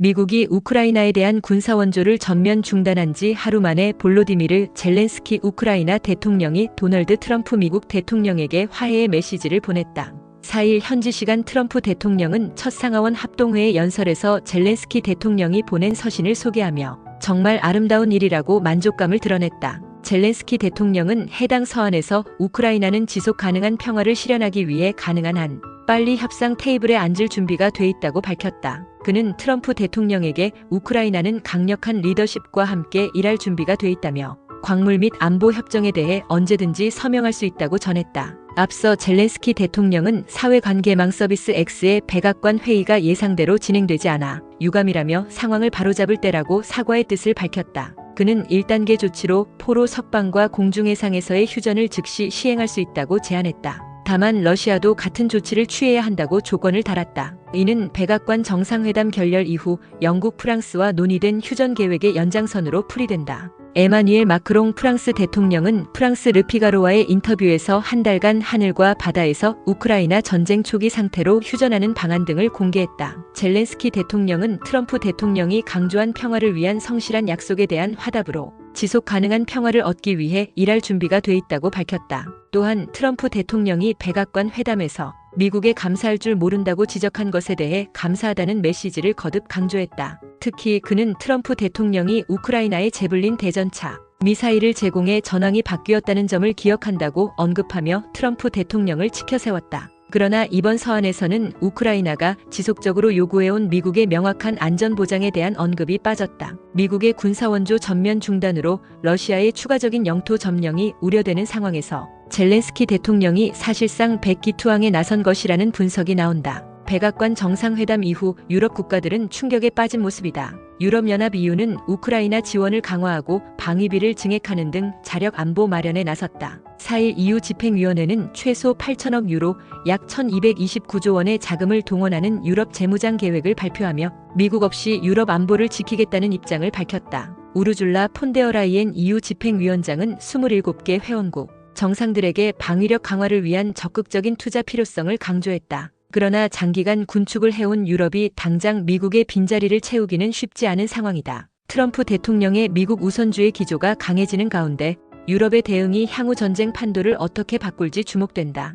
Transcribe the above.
미국이 우크라이나에 대한 군사 원조를 전면 중단한 지 하루 만에 볼로디미르 젤렌스키 우크라이나 대통령이 도널드 트럼프 미국 대통령에게 화해의 메시지를 보냈다. 4일 현지 시간 트럼프 대통령은 첫 상하원 합동회의 연설에서 젤렌스키 대통령이 보낸 서신을 소개하며 정말 아름다운 일이라고 만족감을 드러냈다. 젤렌스키 대통령은 해당 서한에서 우크라이나는 지속 가능한 평화를 실현하기 위해 가능한 한 빨리 협상 테이블에 앉을 준비가 돼 있다고 밝혔다. 그는 트럼프 대통령에게 우크라이나는 강력한 리더십과 함께 일할 준비가 돼 있다며 광물 및 안보 협정에 대해 언제든지 서명할 수 있다고 전했다. 앞서 젤렌스키 대통령은 사회관계망 서비스 X의 백악관 회의가 예상대로 진행되지 않아 유감이라며 상황을 바로잡을 때라고 사과의 뜻을 밝혔다. 그는 1단계 조치로 포로 석방과 공중해상에서의 휴전을 즉시 시행할 수 있다고 제안했다. 다만 러시아도 같은 조치를 취해야 한다고 조건을 달았다. 이는 백악관 정상회담 결렬 이후 영국, 프랑스와 논의된 휴전 계획의 연장선으로 풀이된다. 에마뉘엘 마크롱 프랑스 대통령은 프랑스 르피가로와의 인터뷰에서 한 달간 하늘과 바다에서 우크라이나 전쟁 초기 상태로 휴전하는 방안 등을 공개했다. 젤렌스키 대통령은 트럼프 대통령이 강조한 평화를 위한 성실한 약속에 대한 화답으로 지속 가능한 평화를 얻기 위해 일할 준비가 돼 있다고 밝혔다. 또한 트럼프 대통령이 백악관 회담에서 미국에 감사할 줄 모른다고 지적한 것에 대해 감사하다는 메시지를 거듭 강조했다. 특히 그는 트럼프 대통령이 우크라이나의 제블린 대전차 미사일을 제공해 전황이 바뀌었다는 점을 기억한다고 언급하며 트럼프 대통령을 치켜세웠다. 그러나 이번 서한에서는 우크라이나가 지속적으로 요구해온 미국의 명확한 안전보장에 대한 언급이 빠졌다. 미국의 군사원조 전면 중단으로 러시아의 추가적인 영토 점령이 우려되는 상황에서 젤렌스키 대통령이 사실상 백기투항에 나선 것이라는 분석이 나온다. 백악관 정상회담 이후 유럽 국가들은 충격에 빠진 모습이다. 유럽연합 EU는 우크라이나 지원을 강화하고 방위비를 증액하는 등 자력 안보 마련에 나섰다. 4일 EU 집행위원회는 최소 8천억 유로, 약 1229조 원의 자금을 동원하는 유럽 재무장 계획을 발표하며 미국 없이 유럽 안보를 지키겠다는 입장을 밝혔다. 우르줄라 폰데어라이엔 EU 집행위원장은 27개 회원국 정상들에게 방위력 강화를 위한 적극적인 투자 필요성을 강조했다. 그러나 장기간 군축을 해온 유럽이 당장 미국의 빈자리를 채우기는 쉽지 않은 상황이다. 트럼프 대통령의 미국 우선주의 기조가 강해지는 가운데 유럽의 대응이 향후 전쟁 판도를 어떻게 바꿀지 주목된다.